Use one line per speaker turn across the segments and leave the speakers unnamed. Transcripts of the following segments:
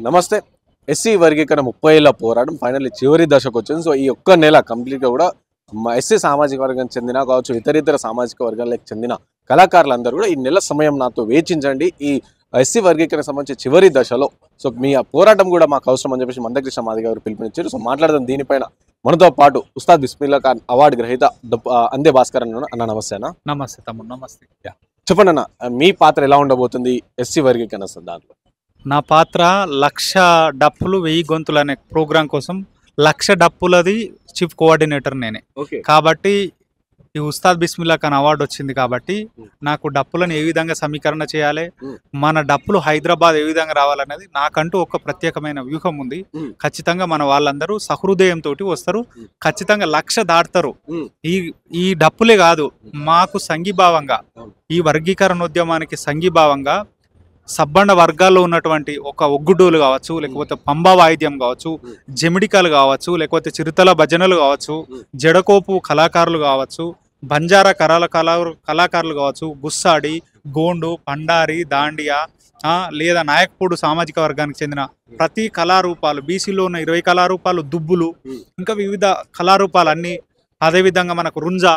నమస్తే. ఎస్సీ వర్గీకరణ 30 ఏళ్ల పోరాటం ఫైనల్లీ చివరి దశకు వచ్చింది. సో ఈ ఒక్క నెల కంప్లీట్గా కూడా ఎస్సీ సామాజిక వర్గానికి చెందిన కావచ్చు, ఇతర సామాజిక వర్గాలకు చెందిన కళాకారులందరూ కూడా ఈ నెల సమయం నాతో వేచించండి. ఈ ఎస్సీ వర్గీకరణ సంబంధించి చివరి దశలో సో మీ ఆ పోరాటం కూడా మాకు అవసరం అని చెప్పేసి మందకృష్ణ మాదిగ గారు పిలుపునిచ్చారు. సో మాట్లాడదాం దీనిపైన. మనతో పాటు ఉస్తాద్ బిస్మిల్లా ఖాన్ అవార్డు గ్రహీత అందే భాస్కర్ అన్న. నమస్తే అన్న.
నమస్తే తమ్ముడు. నమస్తే.
చెప్పండి అన్న, మీ పాత్ర ఎలా ఉండబోతుంది ఎస్సీ వర్గీకరణ దాంట్లో?
నా పాత్ర 1,00,000 డప్పులు 1000 గొంతులు అనే ప్రోగ్రాం కోసం 1,00,000 డప్పులది చీఫ్ కోఆర్డినేటర్ నేనే. కాబట్టి ఈ ఉస్తాద్ బిస్మిల్లా ఖాన్ అవార్డు వచ్చింది కాబట్టి నాకు డప్పులను ఏ విధంగా సమీకరణ చేయాలి, మన డప్పులు హైదరాబాద్ ఏ విధంగా రావాలనేది నాకంటూ ఒక ప్రత్యేకమైన వ్యూహం ఉంది. ఖచ్చితంగా మన వాళ్ళందరూ సహృదయంతో వస్తారు, ఖచ్చితంగా 1,00,000 దాటుతారు. ఈ డప్పులే కాదు, మాకు సంఘీభావంగా ఈ వర్గీకరణోద్యమానికి సంఘీభావంగా సబ్బండ వర్గాల్లో ఉన్నటువంటి ఒక ఒగ్గుడోలు కావచ్చు, లేకపోతే పంబా వాయిద్యం కావచ్చు, జమిడికలు కావచ్చు, లేకపోతే చిరుతల భజనలు కావచ్చు, జడకోపు కళాకారులు కావచ్చు, బంజారా కళాకారులు కావచ్చు, గుస్సాడి, గోండు, పండారి, దాండియా లేదా నాయక్పూడు సామాజిక వర్గానికి చెందిన ప్రతి కళారూపాలు, బీసీలో ఉన్న 20 కళారూపాలు, దుబ్బులు, ఇంకా వివిధ కళారూపాలు అన్నీ, అదేవిధంగా మనకు రుంజా,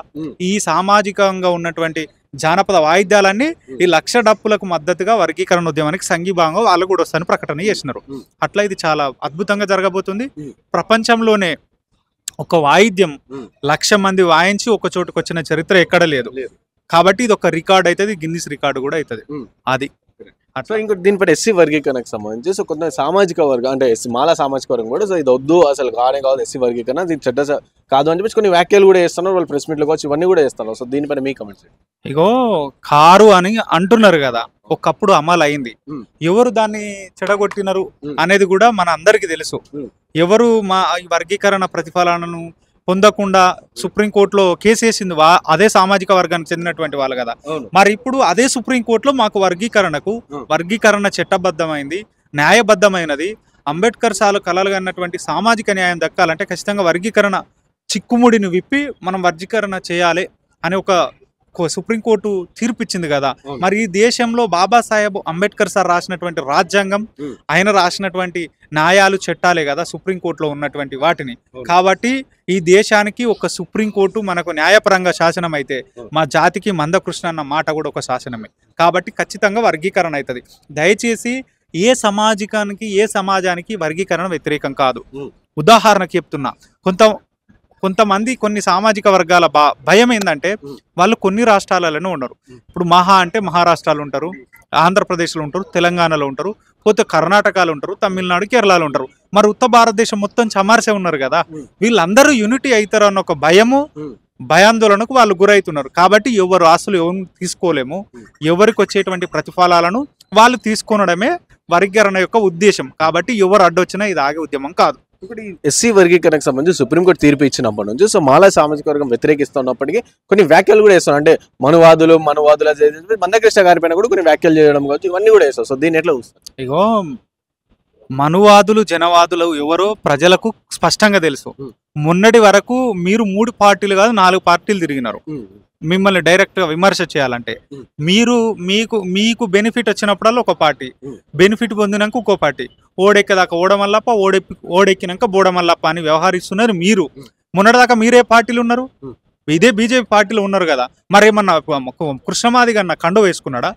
ఈ సామాజికంగా ఉన్నటువంటి జానపద వాయిద్యాలన్నీ ఈ 1,00,000 డప్పులకు మద్దతుగా వర్గీకరణ ఉద్యమానికి సంఘీభావంగా వాళ్ళు కూడా వస్తారని ప్రకటన చేసినారు. అట్లా ఇది చాలా అద్భుతంగా జరగబోతుంది. ప్రపంచంలోనే ఒక వాయిద్యం 1,00,000 మంది వాయించి ఒక చోటుకు వచ్చిన చరిత్ర ఎక్కడ లేదు. కాబట్టి ఇది ఒక రికార్డ్ అవుతుంది, గిన్నిస్ రికార్డు కూడా అవుతుంది. అది
అట్లా. ఇంకోటి దీనిపై ఎస్సీ వర్గీకరణకు సంబంధించి సో కొంత సామాజిక వర్గం అంటే మాలా సామాజిక వర్గం కూడా సో ఇది వద్దు, అసలు కానే కాదు ఎస్సీ వర్గీకరణ, ఇది చెడ్డ కాదు అని చెప్పి కొన్ని వ్యాఖ్యలు కూడా చేస్తున్నారు, వాళ్ళు ప్రెస్ మీట్లు కావచ్చు, ఇవన్నీ కూడా చేస్తున్నారు. సో దీనిపైన మీ కమెంట్స్?
ఇగో కారు అని అంటున్నారు కదా, ఒకప్పుడు అమలు అయింది. ఎవరు దాన్ని చెడగొట్టినారు అనేది కూడా మన అందరికి తెలుసు. ఎవరు మా ఈ వర్గీకరణ ప్రతిఫలనను పొందకుండా సుప్రీంకోర్టులో కేసు వేసింది అదే సామాజిక వర్గానికి చెందినటువంటి వాళ్ళు కదా. మరి ఇప్పుడు అదే సుప్రీంకోర్టులో మాకు వర్గీకరణ చట్టబద్ధమైంది, న్యాయబద్ధమైనది. అంబేద్కర్ సాలు కలలుగా అన్నటువంటి సామాజిక న్యాయం దక్కాలంటే ఖచ్చితంగా వర్గీకరణ చిక్కుముడిని విప్పి మనం వర్గీకరణ చేయాలి అని ఒక సుప్రీంకోర్టు తీర్పిచ్చింది కదా. మరి ఈ దేశంలో బాబాసాహెబ్ అంబేద్కర్ సార్ రాసినటువంటి రాజ్యాంగం, ఆయన రాసినటువంటి న్యాయాలు, చట్టాలే కదా సుప్రీంకోర్టులో ఉన్నటువంటి వాటిని. కాబట్టి ఈ దేశానికి ఒక సుప్రీంకోర్టు మనకు న్యాయపరంగా శాసనం అయితే మా జాతికి మందకృష్ణ అన్న మాట కూడా ఒక శాసనమే. కాబట్టి ఖచ్చితంగా వర్గీకరణ అవుతుంది. దయచేసి ఏ సమాజానికి వర్గీకరణ వ్యతిరేకం కాదు. ఉదాహరణకి చెప్తున్నా, కొంతమంది కొన్ని సామాజిక వర్గాల భయం ఏంటంటే వాళ్ళు కొన్ని రాష్ట్రాలలోనే ఉండరు. ఇప్పుడు మహారాష్ట్రలో ఉంటారు, ఆంధ్రప్రదేశ్లో ఉంటారు, తెలంగాణలో ఉంటారు, పోతే కర్ణాటకలో ఉంటారు, తమిళనాడు, కేరళలో ఉంటారు. మరి ఉత్తర భారతదేశం మొత్తం చమార్సే ఉన్నారు కదా. వీళ్ళందరూ యూనిటీ అవుతారు అన్న ఒక భయాందోళనకు వాళ్ళు గురవుతున్నారు. కాబట్టి ఎవరు ఆస్తులు ఎవరు తీసుకోలేము, ఎవరికి వచ్చేటువంటి ప్రతిఫలాలను వాళ్ళు తీసుకొనడమే వర్గీకరణ యొక్క ఉద్దేశం. కాబట్టి ఎవరు అడ్డొచ్చినా ఇది ఆగే ఉద్యమం కాదు.
ఇప్పుడు ఎస్సీ వర్గీకరణకు సంబంధించి సుప్రీంకోర్టు తీర్పు ఇచ్చినప్పటి నుంచి సో మాలా సామాజిక వర్గం వ్యతిరేకిస్తున్నప్పటికీ కొన్ని వ్యాఖ్యలు కూడా చేస్తారు. అంటే మనువాదుల మందకృష్ణ గారి పైన కూడా కొన్ని వ్యాఖ్యలు చేయడం కావచ్చు, ఇవన్నీ కూడా చేస్తారు. సో దీన్ని ఎట్లా చూస్తారు?
ఇగో మనువాదులు, జనవాదులు ఎవరో ప్రజలకు స్పష్టంగా తెలుసు. మొన్నటి వరకు మీరు 3 పార్టీలు కాదు 4 పార్టీలు తిరిగినారు మిమ్మల్ని డైరెక్ట్ గా విమర్శ చేయాలంటే. మీకు బెనిఫిట్ వచ్చినప్పుడల్లా ఒక పార్టీ, బెనిఫిట్ పొందినాక ఇంకో పార్టీ, ఓడెక్కదాకా ఓడమల్లప్ప, ఓడెక్కినాక బోడమల్లప్ప అని వ్యవహరిస్తున్నారు మీరు. మొన్నటిదాకా మీరే పార్టీలు ఉన్నారు, ఇదే బీజేపీ పార్టీలో ఉన్నారు కదా. మరేమన్నా కృష్ణమాది గారు కండు వేసుకున్నాడా?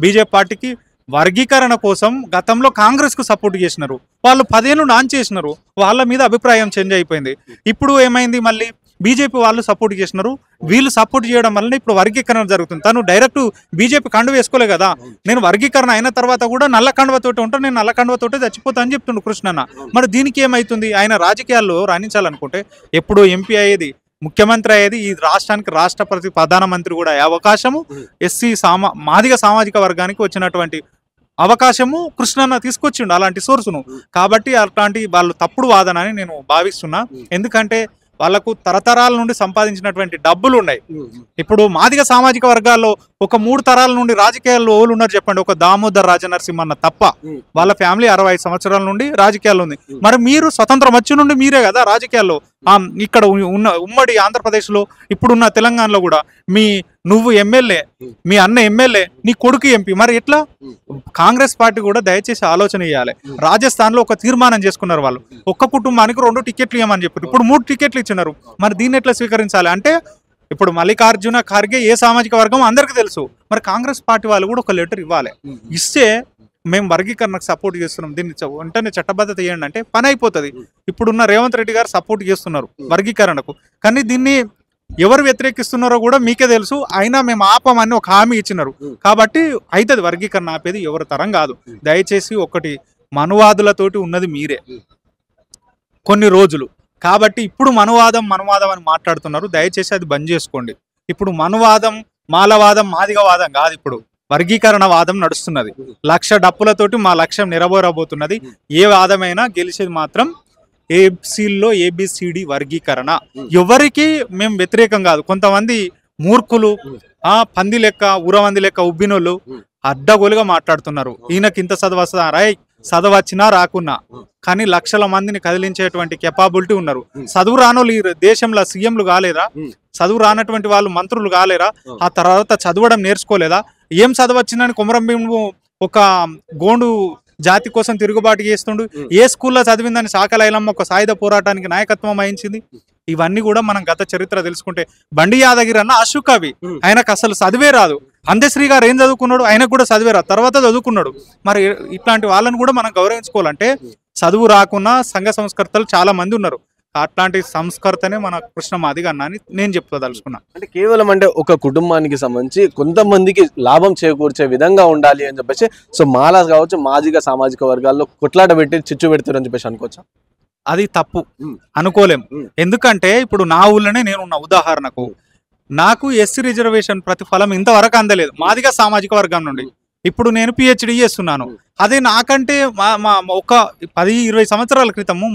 బీజేపీ పార్టీకి వర్గీకరణ కోసం గతంలో కాంగ్రెస్ కు సపోర్ట్ చేసినారు, వాళ్ళు 10 ఏళ్ళు నాన్ చేసినారు, వాళ్ళ మీద అభిప్రాయం చేంజ్ అయిపోయింది. ఇప్పుడు ఏమైంది, మళ్ళీ బీజేపీ వాళ్ళు సపోర్ట్ చేసినారు, వీళ్ళు సపోర్ట్ చేయడం వల్ల ఇప్పుడు వర్గీకరణ జరుగుతుంది. తను డైరెక్ట్ బీజేపీ కండు వేసుకోలే కదా, నేను వర్గీకరణ అయిన తర్వాత కూడా నల్ల కండువతోటి ఉంటాను, నేను నల్ల కండువతోటి చచ్చిపోతా అని చెప్తుండు కృష్ణన్న. మరి దీనికి ఏమైతుంది? ఆయన రాజకీయాల్లో రాణించాలనుకుంటే ఎప్పుడు ఎంపీ అయ్యేది, ముఖ్యమంత్రి అయ్యేది, ఈ రాష్ట్రానికి రాష్ట్రపతి ప్రధానమంత్రి కూడా అయ్యే అవకాశము ఎస్సీ మాదిగ సామాజిక వర్గానికి వచ్చినటువంటి అవకాశము కృష్ణన్న తీసుకొచ్చిండు అలాంటి సోర్సును. కాబట్టి అట్లాంటి వాళ్ళు తప్పుడు వాదన అని నేను భావిస్తున్నా. ఎందుకంటే వాళ్ళకు తరతరాల నుండి సంపాదించినటువంటి డబ్బులు ఉన్నాయి. ఇప్పుడు మాదిగ సామాజిక వర్గాల్లో ఒక 3 తరాల నుండి రాజకీయాల్లో ఓళ్ళు ఉన్నారు చెప్పండి. ఒక దామోదర్ రాజనరసింహన్న తప్ప వాళ్ళ ఫ్యామిలీ 65 సంవత్సరాల నుండి రాజకీయాల్లో ఉంది. మరి మీరు స్వతంత్రం వచ్చి నుండి మీరే కదా రాజకీయాల్లో, ఇక్కడ ఉన్న ఉమ్మడి ఆంధ్రప్రదేశ్లో ఇప్పుడున్న తెలంగాణలో కూడా నువ్వు ఎమ్మెల్యే, మీ అన్న ఎమ్మెల్యే, నీ కొడుకు ఎంపీ, మరి ఎట్లా? కాంగ్రెస్ పార్టీ కూడా దయచేసి ఆలోచన చేయాలి. రాజస్థాన్లో ఒక తీర్మానం చేసుకున్నారు వాళ్ళు, ఒక్క కుటుంబానికి 2 టికెట్లు ఇవ్వమని చెప్పారు. ఇప్పుడు 3 టికెట్లు ఇచ్చినారు. మరి దీన్ని ఎట్లా స్వీకరించాలి? అంటే ఇప్పుడు మల్లికార్జున ఖర్గే ఏ సామాజిక వర్గం అందరికీ తెలుసు. మరి కాంగ్రెస్ పార్టీ వాళ్ళు కూడా ఒక లెటర్ ఇవ్వాలి. ఇస్తే మేము వర్గీకరణకు సపోర్ట్ చేస్తున్నాం, దీన్ని వెంటనే చట్టబద్ధత చేయండి అంటే పని అయిపోతుంది. ఇప్పుడున్న రేవంత్ రెడ్డి గారు సపోర్ట్ చేస్తున్నారు వర్గీకరణకు, కానీ దీన్ని ఎవరు వ్యతిరేకిస్తున్నారో కూడా మీకే తెలుసు. అయినా మేము ఆపమని ఒక హామీ ఇచ్చినారు. కాబట్టి అవుతుంది వర్గీకరణ, ఆపేది ఎవరి తరం కాదు. దయచేసి ఒకటి, మనువాదులతోటి ఉన్నది మీరే కొన్ని రోజులు. కాబట్టి ఇప్పుడు మనువాదం అని మాట్లాడుతున్నారు. దయచేసి అది బంద్ చేసుకోండి. ఇప్పుడు మనువాదం, మాలవాదం, మాదిగవాదం కాదు, ఇప్పుడు వర్గీకరణ వాదం నడుస్తున్నది. 1,00,000 డప్పులతోటి మా లక్ష్యం నెరవేరబోతున్నది. ఏ వాదమైనా గెలిచేది మాత్రం ఏసీల్లో ABCD వర్గీకరణ. ఎవరికి మేము వ్యతిరేకం కాదు. కొంతమంది మూర్ఖులు, పంది లెక్క, ఉరవంది లెక్క ఉబ్బినోళ్ళు అడ్డగోలుగా మాట్లాడుతున్నారు. ఈయనకి ఇంత చదువు వస్తుందా? రాయ్, చదవచ్చినా రాకున్నా కానీ లక్షల మందిని కదిలించేటువంటి కెపాబిలిటీ ఉన్నారు. చదువు రానోళ్ళు ఈ దేశంలో సీఎంలు కాలేరా? చదువు రానటువంటి వాళ్ళు మంత్రులు కాలేరా? ఆ తర్వాత చదవడం నేర్చుకోలేదా? ఏం చదవచ్చిందని కొమరం భీం ఒక గోండు జాతి కోసం తిరుగుబాటు చేస్తుండు. ఏ స్కూల్లో చదివిందని సాకలైలమ్మ ఒక సాయుధ పోరాటానికి నాయకత్వం వహించింది. ఇవన్నీ కూడా మనం గత చరిత్ర తెలుసుకుంటే, బండి యాదగిరి అన్న అశుకవి, ఆయనకు అసలు చదివే రాదు. అందశ్రీ గారు ఏం చదువుకున్నాడు? ఆయనకు కూడా చదివే రాదు, తర్వాత చదువుకున్నాడు. మరి ఇట్లాంటి వాళ్ళని కూడా మనం గౌరవించుకోవాలంటే చదువు రాకున్నా సంఘ సంస్కర్తలు చాలా మంది ఉన్నారు. అట్లాంటి సంస్కర్తనే మన కృష్ణ మాదిగ అన్న అని నేను చెప్పుకోదలుచుకున్నా.
అంటే కేవలం అంటే ఒక కుటుంబానికి సంబంధించి కొంతమందికి లాభం చేకూర్చే విధంగా ఉండాలి అని చెప్పేసి, సో మాలా కావచ్చు, మాదిగ సామాజిక వర్గాల్లో కొట్లాట పెట్టి చిచ్చు పెడతారని చెప్పేసి అనుకోవచ్చా?
అది తప్పు, అనుకోలేం. ఎందుకంటే ఇప్పుడు నా ఊళ్ళోనే నేనున్న, ఉదాహరణకు నాకు SC రిజర్వేషన్ ప్రతిఫలం ఇంతవరకు అందలేదు మాదిగ సామాజిక వర్గం నుండి. ఇప్పుడు నేను PhD చేస్తున్నాను. అదే నాకంటే ఒక 10-20 సంవత్సరాల క్రితము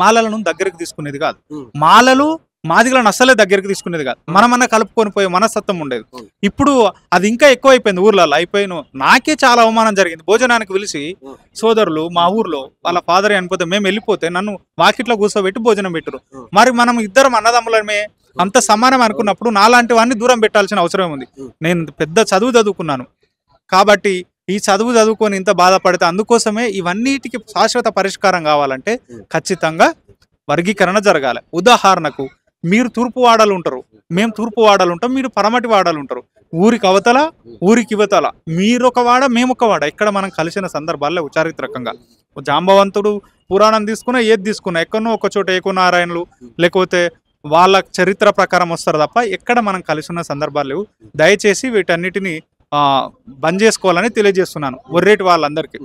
మాలలను దగ్గరికి తీసుకునేది కాదు. మాదిగలను అస్సలే దగ్గరికి తీసుకునేది కాదు. మనమన్నా కలుపుకొని పోయే మనస్తత్వం ఉండేది. ఇప్పుడు అది ఇంకా ఎక్కువ అయిపోయింది. ఊర్లలో అయిపోయిన నాకే చాలా అవమానం జరిగింది. భోజనానికి పిలిచి సోదరులు మా ఊర్లో వాళ్ళ ఫాదర్ అనిపోతే మేము వెళ్ళిపోతే నన్ను వాకిట్లో కూర్చోబెట్టి భోజనం పెట్టరు. మరి మనం ఇద్దరం అన్నదమ్ములమే, అంత సమానం అనుకున్నప్పుడు నాలాంటి వాడిని దూరం పెట్టాల్సిన అవసరం ఉంది. నేను పెద్ద చదువుకున్నాను కాబట్టి ఈ చదువుకొని ఇంత బాధపడితే, అందుకోసమే ఇవన్నిటికి శాశ్వత పరిష్కారం కావాలంటే ఖచ్చితంగా వర్గీకరణ జరగాలి. ఉదాహరణకు మీరు తూర్పు వాడలు ఉంటారు, మేము తూర్పు వాడలు ఉంటాం, మీరు పరమటి వాడలు ఉంటారు. ఊరికి అవతల ఊరికి ఇవతల, మీరు ఒక వాడ మేము ఒక వాడ. ఇక్కడ మనం కలిసిన సందర్భాల్లో చారిత్రకంగా జాంబవంతుడు పురాణం తీసుకున్నా, ఏది తీసుకున్నా ఎక్కడో ఒక చోట ఏకునారాయణలు లేకపోతే వాళ్ళ చరిత్ర ప్రకారం వస్తారు తప్ప ఎక్కడ మనం కలిసి ఉన్న సందర్భాలు లేవు. దయచేసి వీటన్నిటిని బంద్ చేసుకోవాలని తెలియజేస్తున్నాను ఒర్రేటి వాళ్ళందరికీ.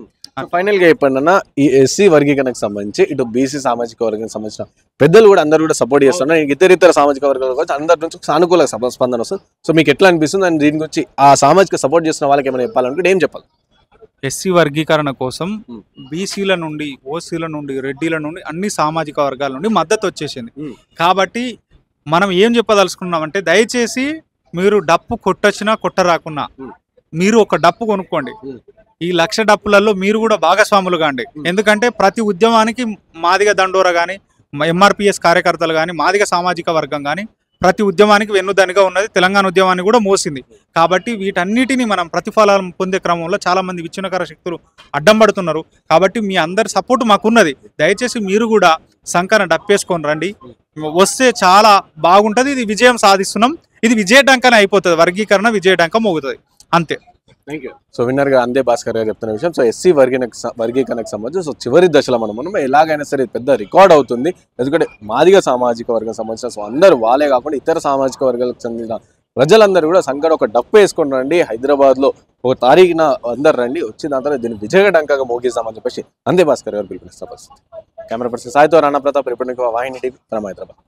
ఫైనల్ గా చెప్పండి అన్న, ఈ SC వర్గీకరణకు సంబంధించి ఇటు BC సామాజిక వర్గానికి సంబంధించిన పెద్దలు కూడా అందరూ కూడా సపోర్ట్ చేస్తున్నారు. ఇతర సామాజిక వర్గాల గురించి అందరి నుంచి సానుకూల స్పందన వస్తుంది. సో మీకు ఎట్లా అనిపిస్తుంది? అండ్ దీని గురించి ఆ సామాజిక సపోర్ట్ చేస్తున్న వాళ్ళకి ఏమైనా చెప్పాలనుకుంటే ఏం చెప్పాలి?
SC వర్గీకరణ కోసం BCల నుండి, OCల నుండి, రెడ్డిల నుండి, అన్ని సామాజిక వర్గాల నుండి మద్దతు వచ్చేసింది. కాబట్టి మనం ఏం చెప్పదలుచుకున్నామంటే, దయచేసి మీరు డప్పు కొట్టొచ్చినా కొట్టరాకున్నా మీరు ఒక డప్పు కొనుక్కోండి. ఈ 1,00,000 డప్పులలో మీరు కూడా భాగస్వాములు కాండి. ఎందుకంటే ప్రతి ఉద్యమానికి మాదిగ దండోర కానీ, MRPS కార్యకర్తలు కానీ, మాదిగ సామాజిక వర్గం కానీ ప్రతి ఉద్యమానికి వెన్నుదనిగా ఉన్నది. తెలంగాణ ఉద్యమాన్ని కూడా మోసింది. కాబట్టి వీటన్నిటిని మనం ప్రతిఫలం పొందే క్రమంలో చాలా మంది విచ్ఛిన్నకర శక్తులు అడ్డం పడుతున్నారు. కాబట్టి మీ అందరి సపోర్ట్ మాకున్నది. దయచేసి మీరు కూడా సంకన డప్పేసుకొని రండి, వస్తే చాలా బాగుంటుంది. ఇది విజయం సాధిస్తున్నాం. ఇది విజయడంకనే అయిపోతుంది. వర్గీకరణ విజయడంకం మోగుతుంది, అంతే.
Thank you. సో విన్నర్ గా అందే భాస్కర్ గారు చెప్తున్న విషయం, సో SC వర్గీకరణకు సంబంధించి సో చివరి దశలో మనం ఎలాగైనా సరే పెద్ద రికార్డ్ అవుతుంది. ఎందుకంటే మాదిగ సామాజిక వర్గం సంబంధించిన సో అందరూ వాళ్ళే కాకుండా ఇతర సామాజిక వర్గాలకు చెందిన ప్రజలందరూ కూడా సంకట ఒక డప్పు వేసుకొని రండి. హైదరాబాద్ లో 1 తారీఖున అందరు రండి, వచ్చి దాని తర్వాత దీన్ని విజయడంకగా మోగిస్తామని చెప్పేసి అందే భాస్కర్ గారు పిలుపునిస్తారు. కెమెరా పర్సన్ సాయితో రాణా ప్రతాప్, రిపోర్టింగ్ వాహిని టీవీ, హైదరాబాద్.